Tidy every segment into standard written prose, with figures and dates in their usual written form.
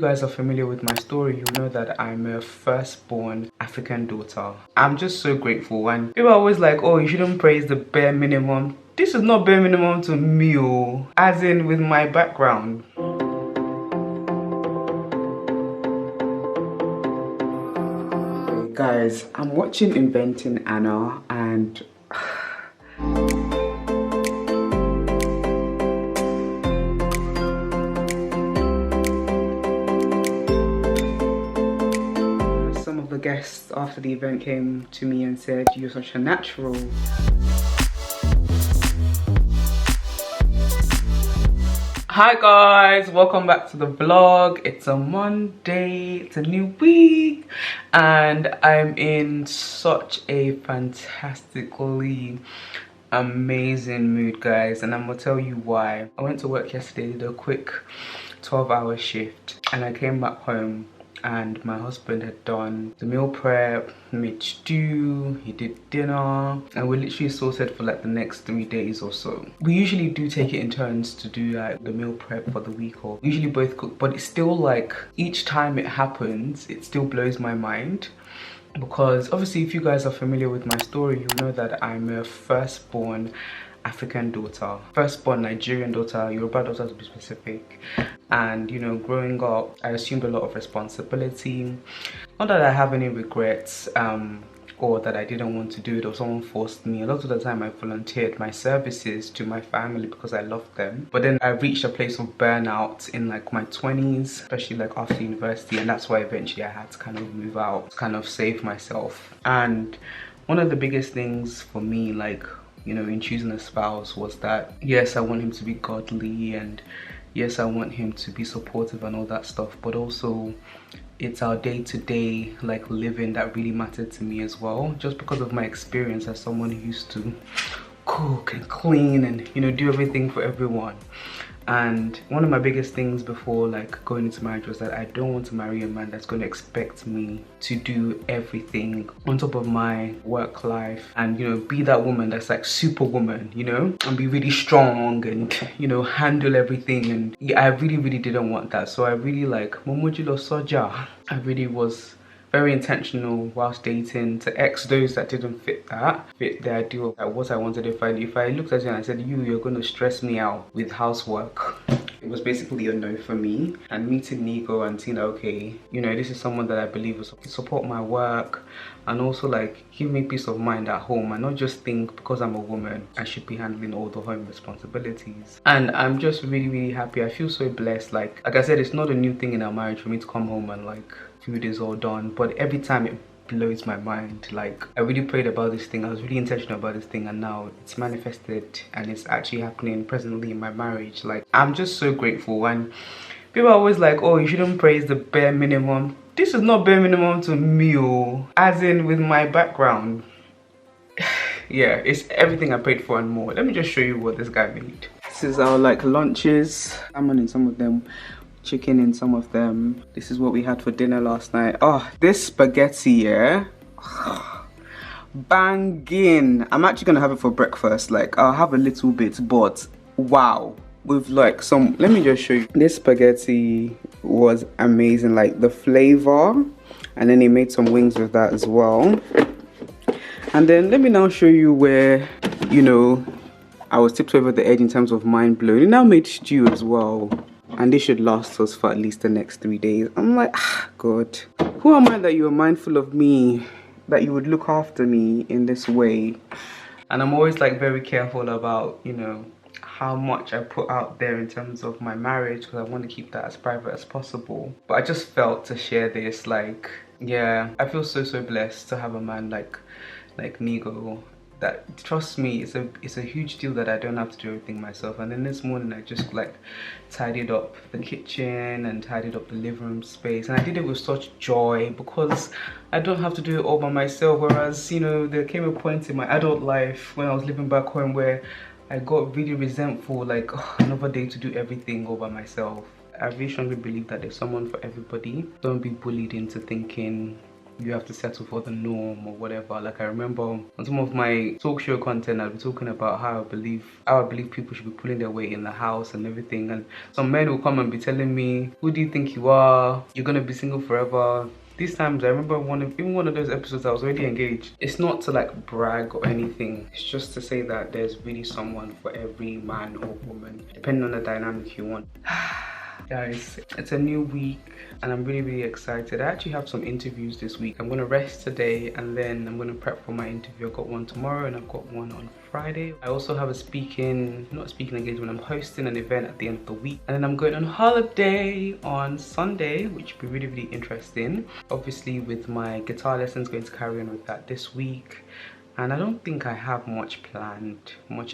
guys are familiar with my story, you know that I'm a firstborn African daughter. I'm just so grateful, and people are always like, oh, you shouldn't praise the bare minimum. This is not bare minimum to me, oh, as in with my background. Hey guys, I'm watching Inventing Anna and the guests after the event came to me and said, you're such a natural. Hi guys, welcome back to the vlog. It's a Monday, it's a new week, and I'm in such a fantastically amazing mood, guys, and I'm gonna tell you why. I went to work yesterday, did a quick 12-hour shift, and I came back home and my husband had done the meal prep, made stew, he did dinner, and we're literally sorted for like the next 3 days or so. We usually do take it in turns to do like the meal prep for the week, or we usually both cook, but it's still like each time it happens, it still blows my mind. Because obviously, if you guys are familiar with my story, you know that I'm a firstborn African daughter, firstborn Nigerian daughter, Yoruba daughter to be specific. And you know, growing up, I assumed a lot of responsibility. Not that I have any regrets or that I didn't want to do it or someone forced me. A lot of the time I volunteered my services to my family because I loved them. But then I reached a place of burnout in like my 20s, especially like after university, and that's why eventually I had to kind of move out, kind of save myself. And one of the biggest things for me, like, you know, in choosing a spouse was that, yes, I want him to be godly, and yes, I want him to be supportive and all that stuff, but also it's our day-to-day like living that really mattered to me as well, just because of my experience as someone who used to cook and clean and, you know, do everything for everyone. And one of my biggest things before like going into marriage was that I don't want to marry a man that's going to expect me to do everything on top of my work life and, you know, be that woman that's like superwoman, you know, and be really strong and, you know, handle everything. And yeah, I really didn't want that. So I really like Momojulo Soja. I really was very intentional whilst dating to X those that didn't fit the ideal of what I wanted. If I looked at you and I said, you're going to stress me out with housework, it was basically a no for me. And meeting Nigo and seeing, okay, you know, this is someone that I believe will support my work and also like give me peace of mind at home, and not just think because I'm a woman I should be handling all the home responsibilities. And I'm just really happy. I feel so blessed. Like I said, it's not a new thing in our marriage for me to come home and like food is all done, but every time it blows my mind. Like I really prayed about this thing, I was really intentional about this thing, and now it's manifested and it's actually happening presently in my marriage. Like I'm just so grateful. And people are always like, oh, you shouldn't praise the bare minimum. This is not bare minimum to me, oh, as in with my background. Yeah, it's everything I prayed for and more. Let me just show you what this guy made. This is our like lunches. Salmon in some of them, chicken in some of them. This is what we had for dinner last night. Oh, this spaghetti, yeah, banging. I'm actually gonna have it for breakfast. Like I'll have a little bit, but wow, with like some, let me just show you. This spaghetti was amazing, like the flavor, and then he made some wings with that as well. And then let me now show you where, you know, I was tipped over the edge in terms of mind blown. He now made stew as well, and this should last us for at least the next 3 days. I'm like, God, who am I that you are mindful of me, that you would look after me in this way? And I'm always like very careful about, you know, how much I put out there in terms of my marriage, because I want to keep that as private as possible. But I just felt to share this. Like, yeah, I feel so blessed to have a man like Nigo that, trust me, it's a huge deal that I don't have to do everything myself. And then this morning I just like tidied up the kitchen and tidied up the living room space, and I did it with such joy because I don't have to do it all by myself. Whereas, you know, there came a point in my adult life when I was living back home where I got really resentful, like, oh, another day to do everything all by myself. I really strongly believe that there's someone for everybody. Don't be bullied into thinking you have to settle for the norm or whatever. Like I remember on some of my talk show content, I'd be talking about how I believe people should be pulling their weight in the house and everything, and some men will come and be telling me, who do you think you are? You're gonna be single forever. These times, I remember even one of those episodes, I was already engaged. It's not to like brag or anything. It's just to say that there's really someone for every man or woman, depending on the dynamic you want. Guys, it's a new week and I'm really excited. I actually have some interviews this week. I'm gonna rest today and then I'm gonna prep for my interview. I've got one tomorrow and I've got one on Friday. I also have not a speaking engagement. I'm hosting an event at the end of the week, and then I'm going on holiday on Sunday, which will be really interesting. Obviously with my guitar lessons, going to carry on with that this week, and I don't think I have much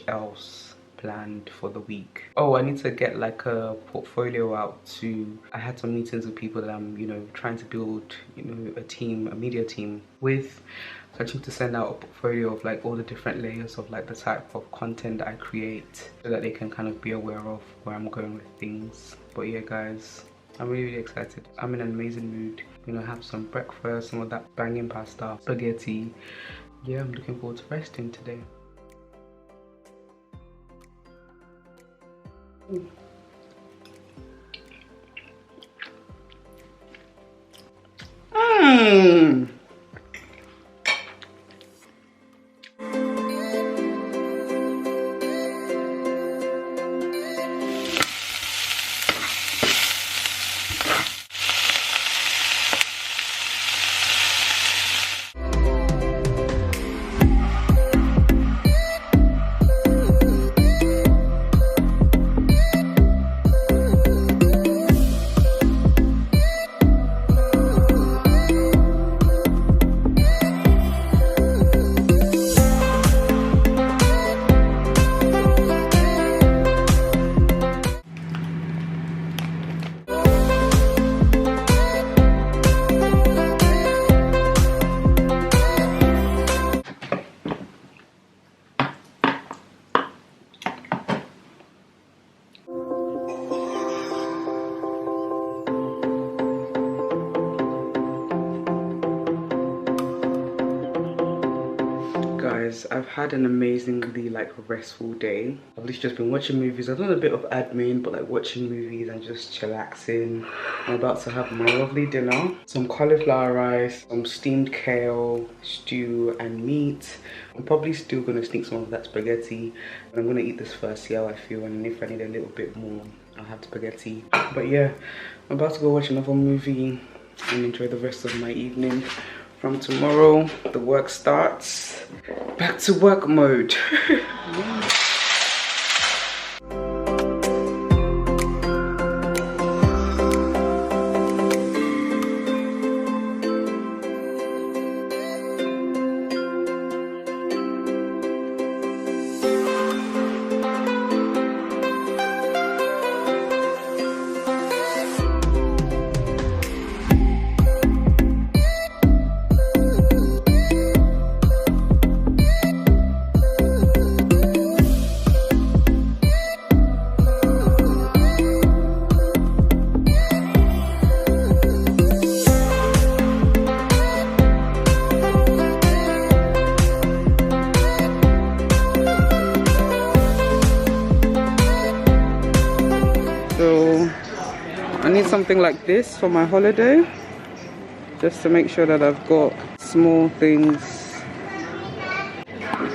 else planned for the week. Oh, I need to get like a portfolio out to, I had some meetings with people that I'm, trying to build, a media team with. So I need to send out a portfolio of like all the different layers of like the type of content that I create, so that they can kind of be aware of where I'm going with things. But yeah guys, I'm really excited. I'm in an amazing mood. I'm gonna have some breakfast, some of that banging pasta, spaghetti. Yeah, I'm looking forward to resting today. I've had an amazingly restful day. I've literally just been watching movies. I've done a bit of admin, but like watching movies and just chillaxing. I'm about to have my lovely dinner. Some cauliflower rice, some steamed kale, stew and meat. I'm probably still gonna sneak some of that spaghetti. And I'm gonna eat this first, see how I feel, and if I need a little bit more, I'll have spaghetti. But yeah, I'm about to go watch another movie and enjoy the rest of my evening. From tomorrow, the work starts. Back to work mode. Something like this for my holiday, just to make sure that I've got small things.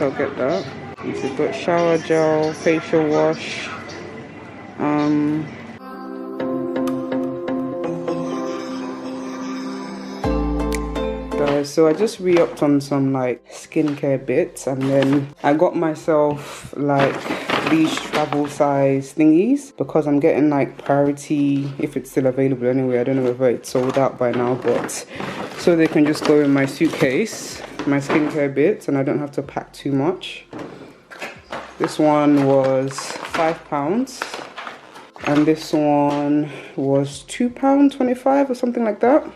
I'll get that. You've got shower gel, facial wash, guys, so I just re-upped on some skincare bits, and then I got myself these travel size thingies because I'm getting priority, if it's still available anyway. I don't know whether it's sold out by now, but so they can just go in my suitcase, my skincare bits, and I don't have to pack too much. This one was £5 and this one was £2.25 or something like that,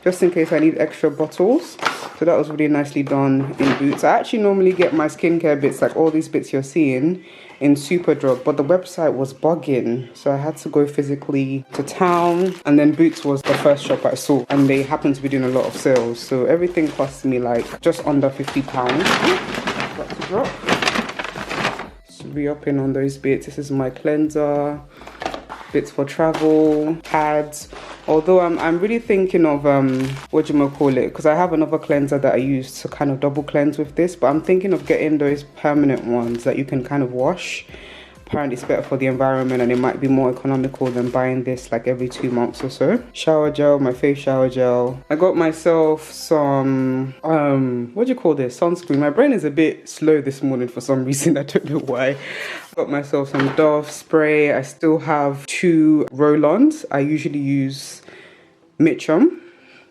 just in case I need extra bottles. So So that was really nicely done in Boots. I actually normally get my skincare bits, like all these bits you're seeing, in Superdrug, but the website was bugging, so I had to go physically to town. And then Boots was the first shop I saw, and they happened to be doing a lot of sales, so everything cost me like just under £50. Got to drop. Just re-upping on those bits. This is my cleanser, bits for travel, pads. Although I'm really thinking of what do you call it, because I have another cleanser that I use to kind of double cleanse with this, but I'm thinking of getting those permanent ones that you can kind of wash. Apparently it's better for the environment, and it might be more economical than buying this like every 2 months or so. Shower gel, my face shower gel. I got myself some what do you call this, sunscreen. My brain is a bit slow this morning for some reason, I don't know why. Got myself some Dove spray. I still have 2 roll-ons. I usually use MoChunks,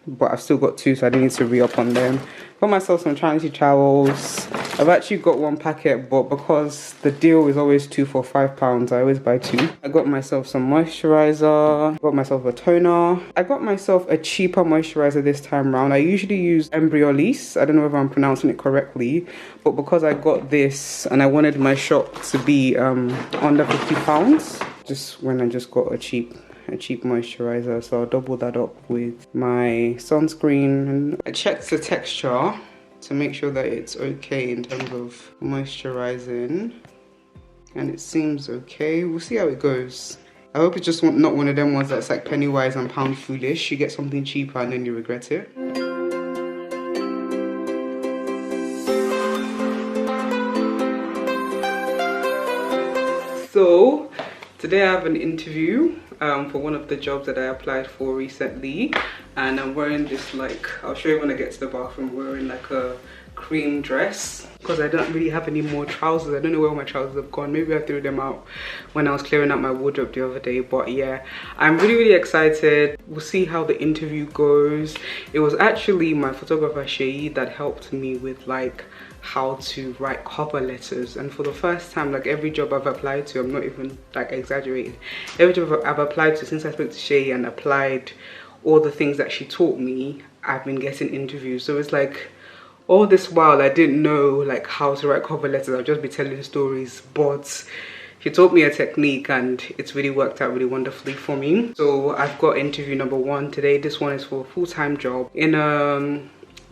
but I've still got 2, so I don't need to re-up on them. Got myself some Chinese towels. I've actually got 1 packet, but because the deal is always 2 for £5, I always buy 2. I got myself some moisturizer. Got myself a toner. I got myself a cheaper moisturizer this time round. I usually use Embryolisse. I don't know if I'm pronouncing it correctly, but because I got this and I wanted my shop to be under £50, just when I just got a cheap moisturizer, so I'll double that up with my sunscreen. And I checked the texture to make sure that it's okay in terms of moisturizing, and it seems okay. We'll see how it goes. I hope it's just not one of them ones that's like penny wise and pound foolish. You get something cheaper and then you regret it. So today I have an interview for one of the jobs that I applied for recently, and I'm wearing this, like, I'll show you when I get to the bathroom. I'm wearing like a cream dress because I don't really have any more trousers. I don't know where my trousers have gone. Maybe I threw them out when I was clearing out my wardrobe the other day. But yeah, I'm really excited. We'll see how the interview goes. It was actually my photographer Seyi that helped me with like how to write cover letters, and for the first time, like every job I've applied to, I'm not even like exaggerating, every job I've applied to since I spoke to Seyi and applied all the things that she taught me, I've been getting interviews. So it's like all this while I didn't know like how to write cover letters. I'll just be telling stories, but she taught me a technique and it's really worked out really wonderfully for me. So I've got interview number 1 today. This one is for a full-time job in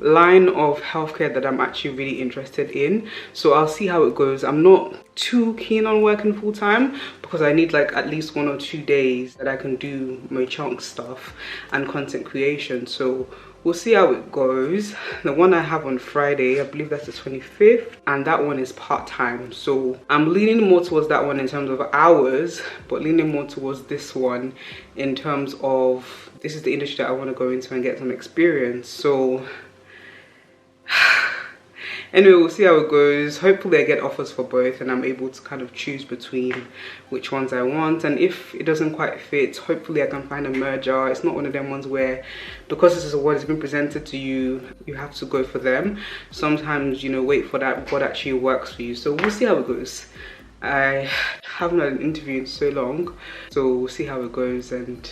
line of healthcare that I'm actually really interested in, so I'll see how it goes. I'm not too keen on working full-time because I need like at least 1 or 2 days that I can do MoChunks stuff and content creation, so we'll see how it goes. The one I have on Friday, I believe that's the 25th, and that one is part-time, so I'm leaning more towards that one in terms of hours, but leaning more towards this one in terms of this is the industry that I want to go into and get some experience. So anyway, we'll see how it goes. Hopefully I get offers for both and I'm able to kind of choose between which ones I want, and if it doesn't quite fit, hopefully I can find a merger. It's not one of them ones where because this is what has been presented to you, you have to go for them. Sometimes, you know, wait for that what actually works for you. So we'll see how it goes. I haven't had an interview in so long, so we'll see how it goes, and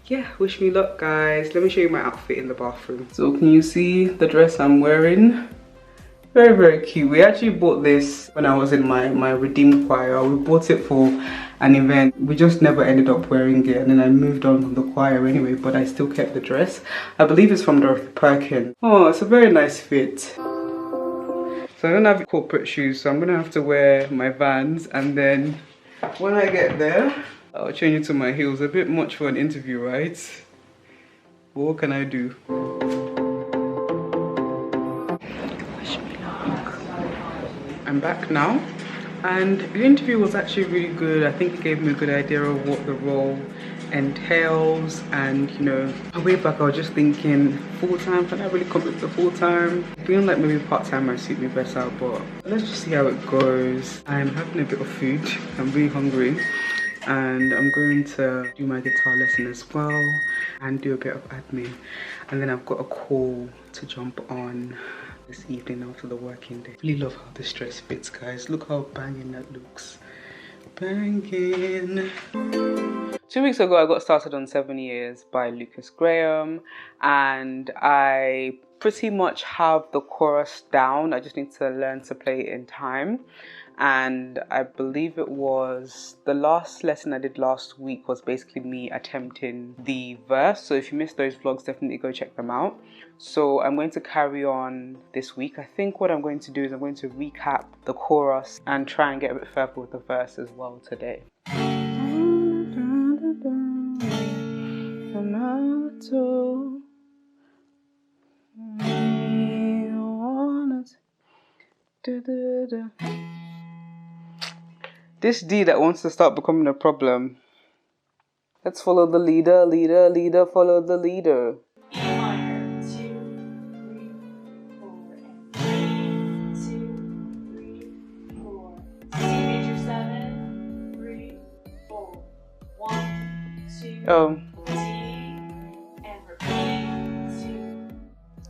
yeah, wish me luck guys. Let me show you my outfit in the bathroom. So can you see the dress I'm wearing? Very cute. We actually bought this when I was in my redeem choir. We bought it for an event. We just never ended up wearing it, and then I moved on from the choir anyway, but I still kept the dress. I believe it's from Dorothy Perkins. Oh, it's a very nice fit. So I don't have corporate shoes, so I'm gonna have to wear my Vans, and then when I get there I'll change into my heels. A bit much for an interview, right? But what can I do? I'm back now, and the interview was actually really good. I think it gave me a good idea of what the role entails, and you know, way back I was just thinking full-time, can I really commit to full-time? Feeling like maybe part-time might suit me better, but let's just see how it goes. I'm having a bit of food, I'm really hungry, and I'm going to do my guitar lesson as well and do a bit of admin, and then I've got a call to jump on this evening after the working day. Really love how this dress fits, guys. Look how banging that looks. Banging. 2 weeks ago I got started on 7 Years by Lukas Graham, and I pretty much have the chorus down. I just need to learn to play it in time. And I believe it was the last lesson I did last week was basically me attempting the verse. So if you missed those vlogs, definitely go check them out. So I'm going to carry on this week. I think what I'm going to do is I'm going to recap the chorus and try and get a bit further with the verse as well today. This D that wants to start becoming a problem. Let's follow the leader, leader, leader, follow the leader. E minor, 2, 3, 4, and 3, 2, 3, 4. C major 7, 3, 4. 1, 2, Oh. D, and repeat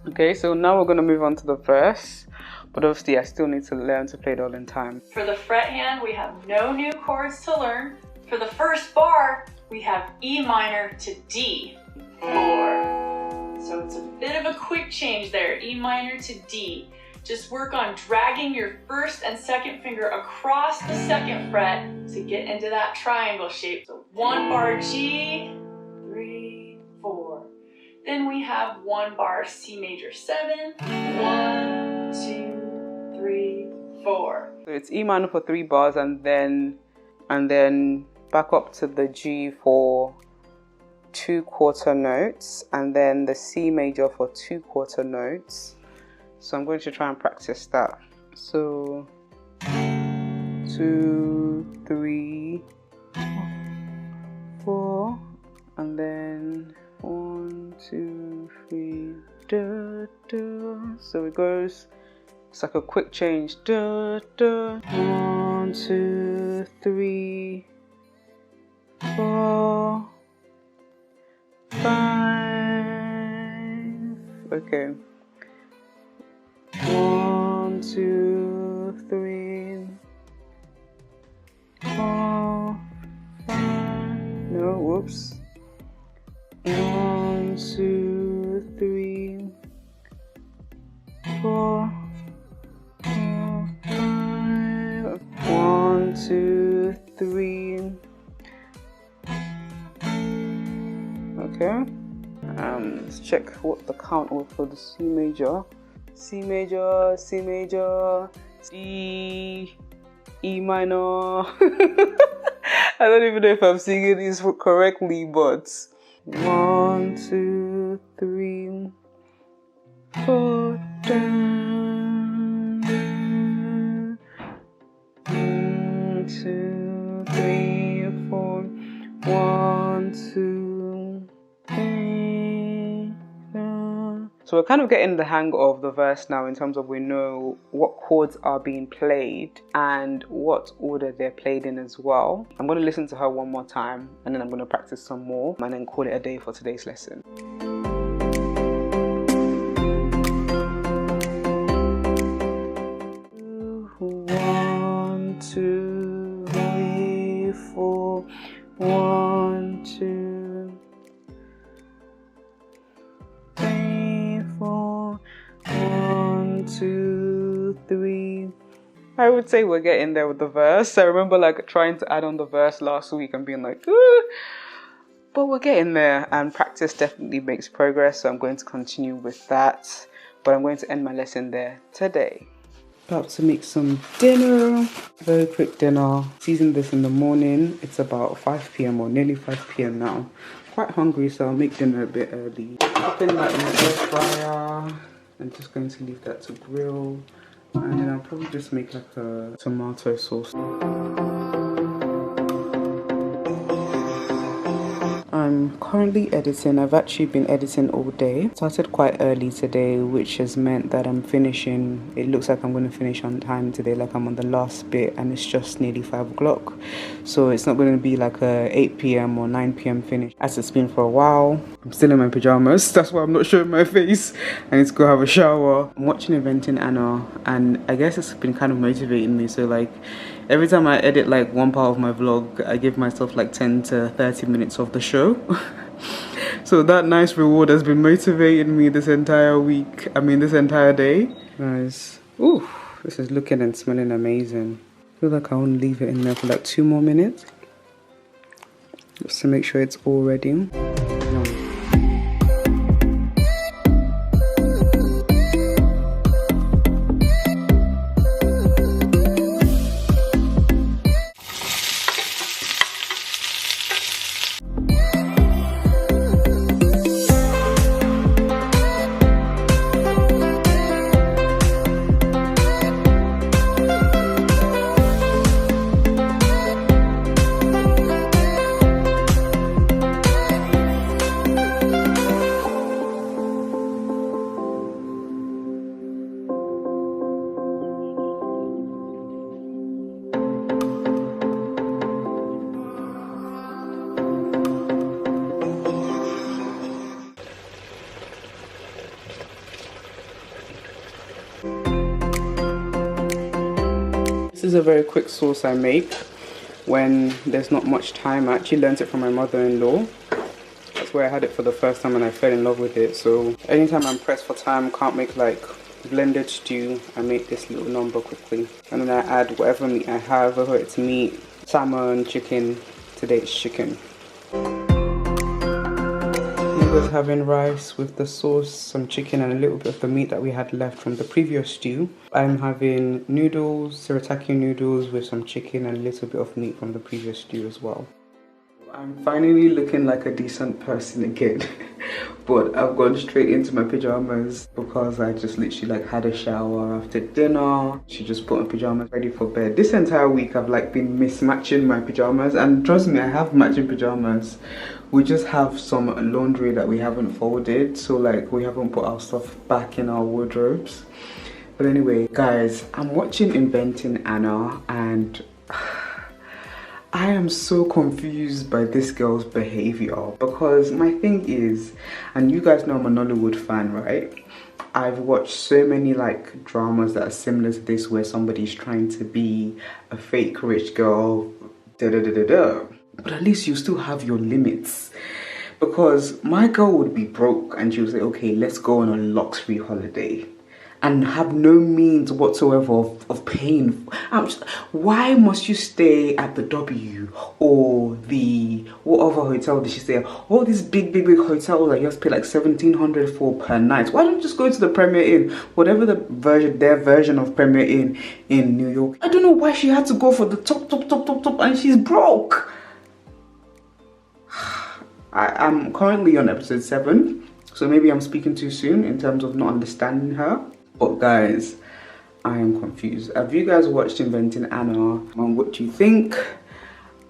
2. Okay, so now we're gonna move on to the verse. But obviously I still need to learn to play it all in time. For the fret hand, we have no new chords to learn. For the first bar, we have E minor to D. 4. So it's a bit of a quick change there, E minor to D. Just work on dragging your first and second finger across the second fret to get into that triangle shape. So 1 bar G, 3, 4. Then we have 1 bar C major 7, 1, 2, 3, 4. So it's E minor for 3 bars and then back up to the G for 2 quarter notes and then the C major for 2 quarter notes. So I'm going to try and practice that. So 2, 3, 4 and then 1, 2, 3, da, da. So it goes, it's like a quick change. Da, da. 1, 2, 3, 4, 5. Okay. 1, 2, 3, 4, 5. No, whoops. 1, 2, 3, 4, 5. 1, 2, 3. Okay. Let's check what the count was for the C major. C major, C major, C, E minor. I don't even know if I'm singing this correctly, but 1, 2, 3, 4, down. 1, 2, 3, 4. 1, 2, 3, 4. So we're kind of getting the hang of the verse now in terms of we know what chords are being played and what order they're played in as well. I'm going to listen to her one more time and then I'm going to practice some more and then call it a day for today's lesson. 1, 2, 3, 4. 1, 2, 3, 4. 1, 2, 3. I would say we're getting there with the verse. I remember like trying to add on the verse last week and being like, ooh. But we're getting there and practice definitely makes progress. So I'm going to continue with that. But I'm going to end my lesson there today. About to make some dinner, very quick dinner. Seasoned this in the morning. It's about 5 p.m. or nearly 5 p.m. now. Quite hungry, so I'll make dinner a bit early. Popping that in the air fryer. I'm just going to leave that to grill. And then I'll probably just make like a tomato sauce. I'm currently editing. I've actually been editing all day. Started quite early today, which has meant that I'm finishing. It looks like I'm going to finish on time today, like I'm on the last bit, and it's just nearly 5 o'clock. So it's not going to be like a 8 p.m. or 9 p.m. finish as it's been for a while. I'm still in my pajamas. That's why I'm not showing my face. I need to go have a shower. I'm watching Inventing Anna, and I guess it's been kind of motivating me. So like every time I edit like one part of my vlog, I give myself like 10 to 30 minutes of the show. So So that nice reward has been motivating me this entire week. I mean, this entire day. Guys, ooh, this is looking and smelling amazing. I feel like I want to leave it in there for like 2 more minutes. Just to make sure it's all ready. This is a very quick sauce I make when there's not much time. I actually learned it from my mother-in-law. That's where I had it for the first time and I fell in love with it. So anytime I'm pressed for time, can't make like blended stew, I make this little number quickly. And then I add whatever meat I have, whether it's meat, salmon, chicken. Today it's chicken. Was having rice with the sauce, some chicken and a little bit of the meat that we had left from the previous stew. I'm having noodles, shirataki noodles with some chicken and a little bit of meat from the previous stew as well. I'm finally looking like a decent person again. But I've gone straight into my pajamas because I just literally like had a shower after dinner. She just put on pajamas ready for bed. This entire week I've like been mismatching my pajamas, and trust me, I have matching pajamas. We just have some laundry that we haven't folded, so like we haven't put our stuff back in our wardrobes. But anyway, guys, I'm watching Inventing Anna and I am so confused by this girl's behavior, because my thing is, and you guys know I'm a Nollywood fan, right? I've watched so many like dramas that are similar to this where somebody's trying to be a fake rich girl, but at least you still have your limits. Because my girl would be broke and she would say, okay, let's go on a luxury holiday, and have no means whatsoever of paying. Why must you stay at the W or the, what other hotel did she stay at? All these big hotels that you have to pay like 1,700 for per night. Why don't you just go to the Premier Inn, whatever their version of Premier Inn in New York? I don't know why she had to go for the top, and she's broke. I'm currently on episode 7, so maybe I'm speaking too soon in terms of not understanding her. But guys, I am confused. Have you guys watched Inventing Anna? And what do you think?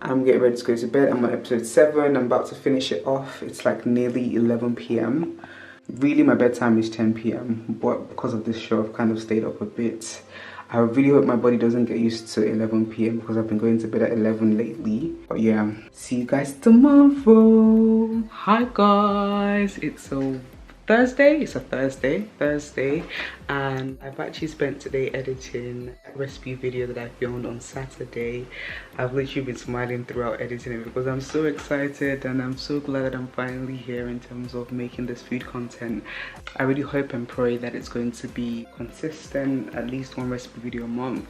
I'm getting ready to go to bed. I'm on episode 7. I'm about to finish it off. It's like nearly 11 p.m. Really, my bedtime is 10 p.m. But because of this show, I've kind of stayed up a bit. I really hope my body doesn't get used to 11 p.m. because I've been going to bed at 11 lately. But yeah, see you guys tomorrow. Hi guys, it's a Thursday, and I've actually spent today editing a recipe video that I filmed on Saturday. I've literally been smiling throughout editing it because I'm so excited and I'm so glad that I'm finally here in terms of making this food content. I really hope and pray that it's going to be consistent, at least one recipe video a month,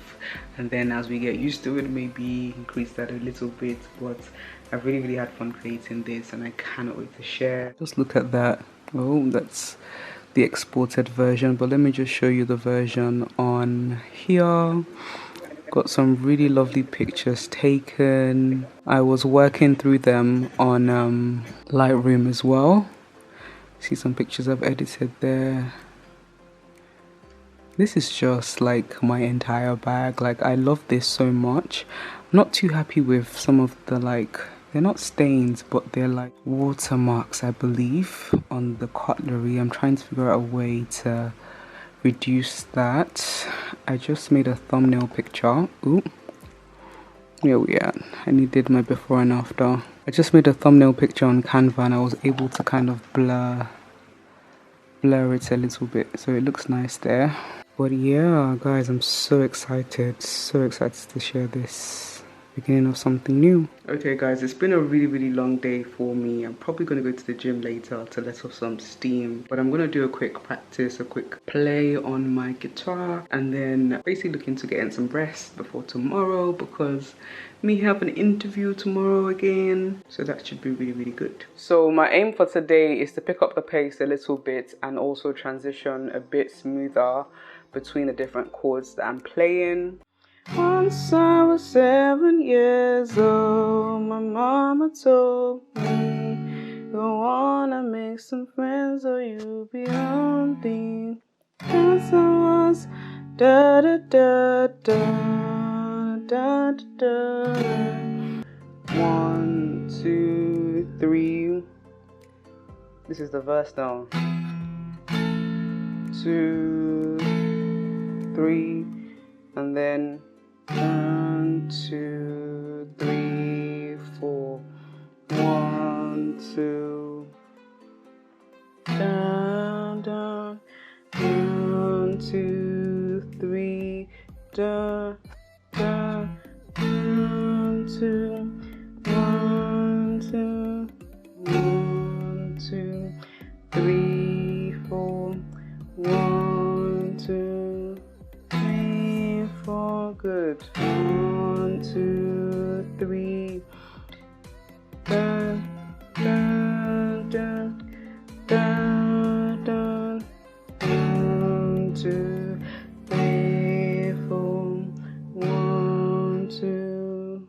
and then as we get used to it, maybe increase that a little bit. But I've really had fun creating this and I cannot wait to share. Just look at that. Oh, that's the exported version, but let me just show you the version on here. Got some really lovely pictures taken. I was working through them on Lightroom as well. See some pictures I've edited there. This is just like my entire bag. Like, I love this so much. I'm not too happy with some of the like, they're not stains, but they're like watermarks, I believe, on the cutlery. I'm trying to figure out a way to reduce that. I just made a thumbnail picture. Ooh, where we at? I needed my before and after. I just made a thumbnail picture on Canva and I was able to kind of blur it a little bit, so it looks nice there. But yeah, guys, I'm so excited to share this. beginning of something new. Okay guys, it's been a really long day for me. I'm probably going to go to the gym later to let off some steam, but I'm going to do a quick practice, a quick play on my guitar, and then basically looking to get in some rest before tomorrow, because me have an interview tomorrow again, so that should be really good. So my aim for today is to pick up the pace a little bit and also transition a bit smoother between the different chords that I'm playing. Once I was 7 years old, my mama told me, go on and make some friends or you'll be lonely. Once I was da da da da da da da. 1, 2, 3. This is the verse now. 2, 3, and then 1, 2, 3, 4. 1, 2. Down, down. 1, 2, 3. Down, down. 1, 2. 1, 2. 1, 2, 3, 4. 1, 2, 3, 4. Good. 1, 2, 3. Dun, dun, dun, dun, dun. 1, 2, 3, 4. 1, 2.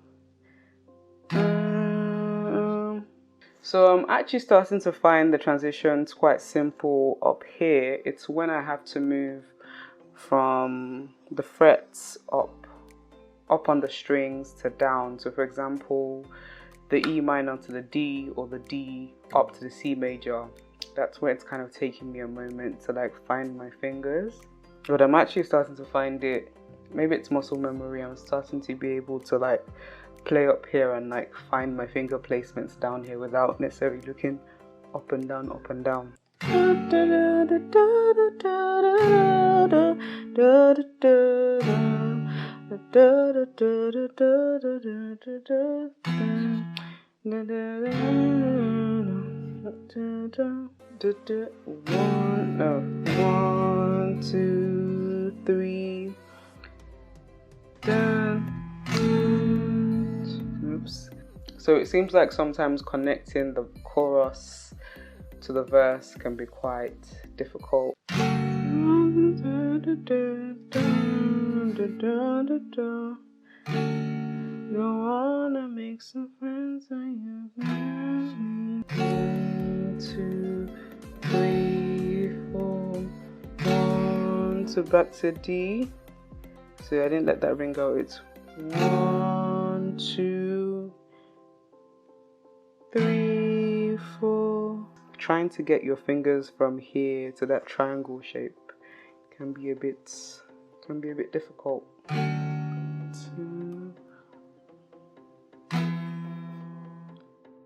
So I'm actually starting to find the transitions quite simple up here. It's when I have to move from the frets up on the strings to down. So for example, the E minor to the D, or the D up to the C major. That's where it's kind of taking me a moment to like find my fingers. But I'm actually starting to find it, maybe it's muscle memory, I'm starting to be able to like play up here and like find my finger placements down here without necessarily looking up and down, up and down. One, 2, 3. Oops. So it seems like sometimes connecting the chorus to the verse can be quite difficult. Go on and make some friends when you marry me. 1, 2, 3, 4. 1, 2, back to D. So I didn't let that ring out. It's 1, 2, 3, 4. Trying to get your fingers from here to that triangle shape can be a bit difficult. 2.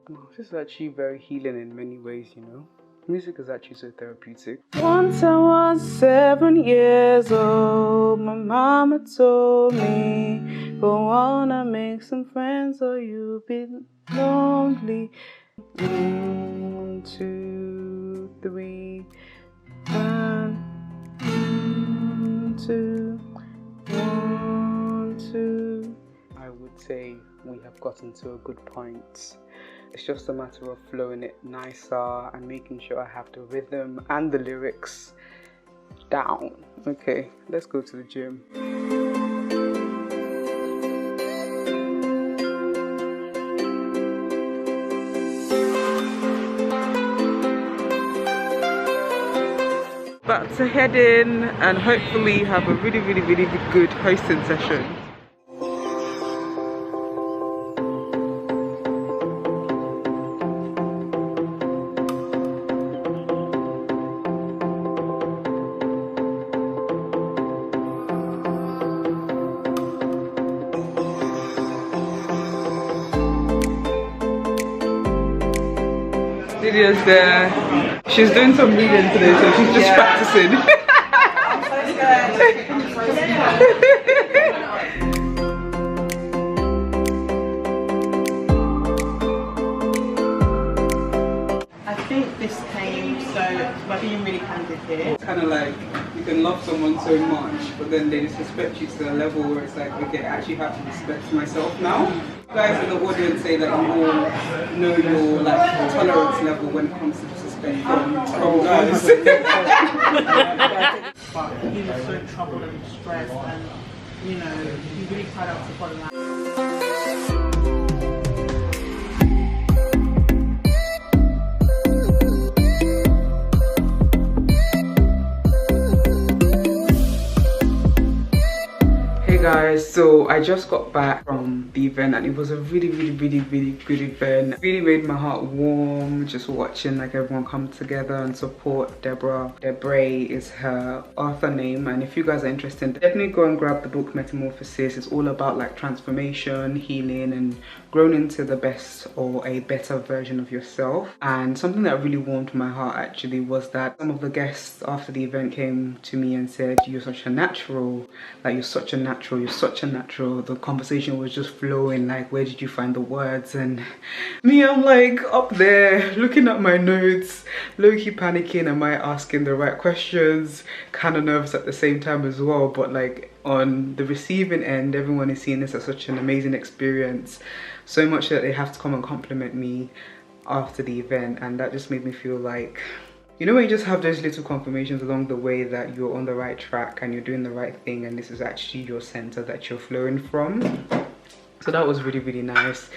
Oh, this is actually very healing in many ways, you know. Music is actually so therapeutic. Once I was 7 years old, my mama told me, go on and make some friends or you'll be lonely. 1, 2, 3. 1, 2. 1, 2. I would say we have gotten to a good point. It's just a matter of flowing it nicer and making sure I have the rhythm and the lyrics down. Okay, let's go to the gym. About to head in and hopefully have a really good hosting session. Lydia's there. She's doing some reading today, so she's just practicing. I think you really kind of did here. It's kind of like you can love someone so much, but then they disrespect you to a level where it's like, okay, I actually have to respect myself now. You guys in the audience say that you all know your like tolerance level when it comes to disrespect from guys. But he was so troubled and stressed, and you know, he really tried out to follow that. Hey guys, so I just got back from the event and it was a really good event. It really made my heart warm just watching like everyone come together and support Debrae. Debrae is her author name, and if you guys are interested, definitely go and grab the book Metamorphosis. It's all about like transformation, healing, and growing into the best or a better version of yourself. And something that really warmed my heart actually was that some of the guests after the event came to me and said, "You're such a natural, like you're such a natural, you're such a natural." The conversation was just flowing, like where did you find the words? And me, I'm like up there looking at my notes, low-key panicking, am I asking the right questions, kind of nervous at the same time as well. But like on the receiving end, everyone is seeing this as such an amazing experience, so much that they have to come and compliment me after the event. And that just made me feel like, you know, when you just have those little confirmations along the way that you're on the right track and you're doing the right thing, and this is actually your center that you're flowing from. So that was really nice.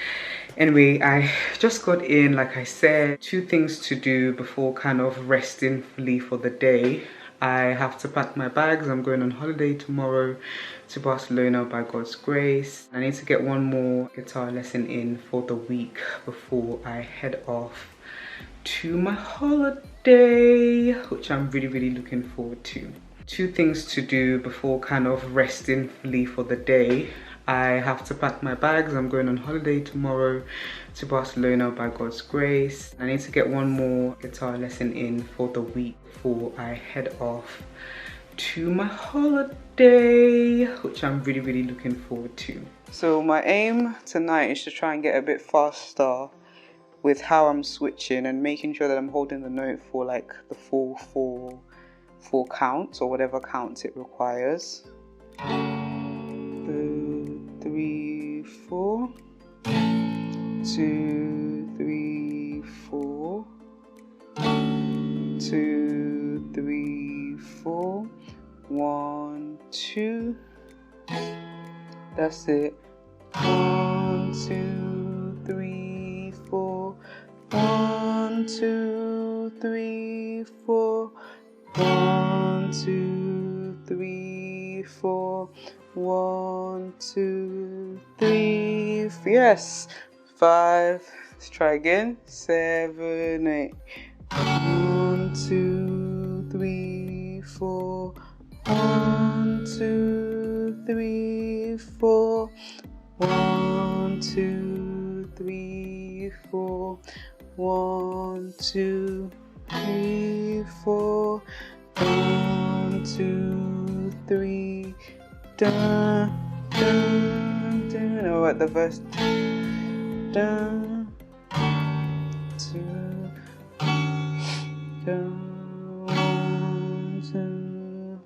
Anyway, I just got in, like I said, 2 things to do before kind of resting fully for the day. I have to pack my bags. I'm going on holiday tomorrow to Barcelona by God's grace. I need to get one more guitar lesson in for the week before I head off to my holiday, which I'm really looking forward to. 2 things to do before kind of resting fully for the day. I have to pack my bags. I'm going on holiday tomorrow to Barcelona by God's grace. I need to get one more guitar lesson in for the week before I head off to my holiday, which I'm really looking forward to. So my aim tonight is to try and get a bit faster with how I'm switching and making sure that I'm holding the note for like the full four counts or whatever counts it requires. 3, 4, 2, 3, 4, 2, 3, 4, 1, 2. That's it. 1, 2, 3, 4. 1, 2, 3, 4. 1, 2, 3, 4. 1, 2, 3, yes. 5. Let's try again. 7, 8. 1, 2, 3, 4. 1, 2, 3, 4. 1, 2, 3, 4. 1, 2, 3, 4. 1, 2, 3. Dun, dun, dun. Oh, at the verse. Dun, 2, dun, 2,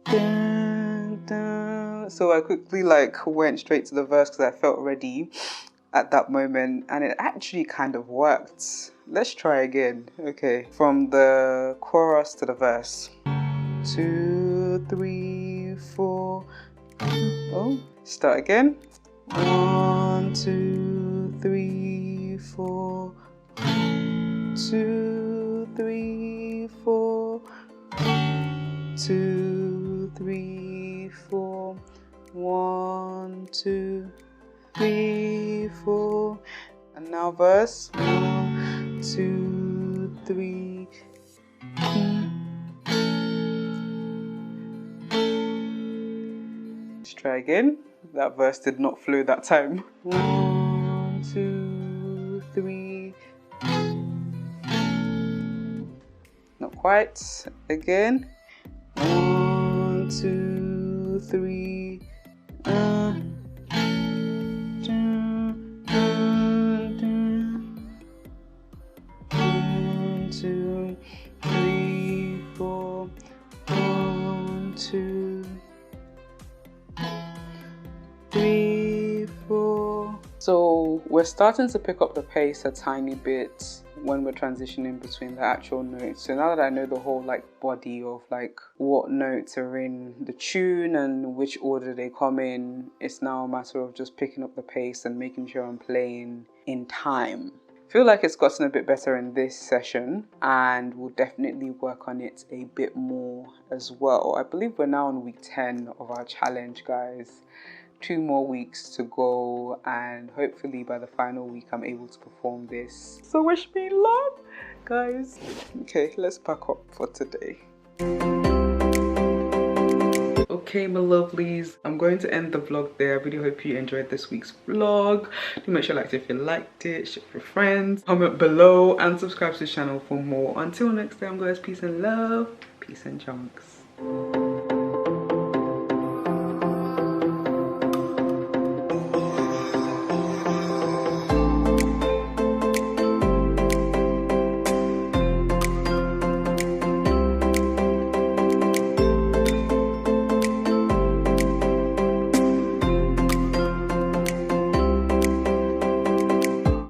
dun, dun. So I quickly like went straight to the verse because I felt ready at that moment, and it actually kind of worked. Let's try again. Okay, from the chorus to the verse. 2, 3, 4. Oh, start again. 1, 2, 3, 4. 2, 3, 4. 2, 3, 4. 1, 2, 3, 4. And now verse. 1, 2, 3. Let's try again. That verse did not flow that time. 1, 2, 3. Not quite. Again. 1, 2, 3. 1, 2, 3, So we're starting to pick up the pace a tiny bit when we're transitioning between the actual notes. So now that I know the whole like body of like what notes are in the tune and which order they come in, it's now a matter of just picking up the pace and making sure I'm playing in time. I feel like it's gotten a bit better in this session, and we'll definitely work on it a bit more as well. I believe we're now on week 10 of our challenge, guys. 2 more weeks to go, and hopefully by the final week I'm able to perform this. So wish me luck, guys. Okay, let's pack up for today. Okay, my lovelies, I'm going to end the vlog there. I really hope you enjoyed this week's vlog. Do make sure you liked it if you liked it, share with your friends, comment below, and subscribe to the channel for more. Until next time, guys, peace and love, peace and chunks.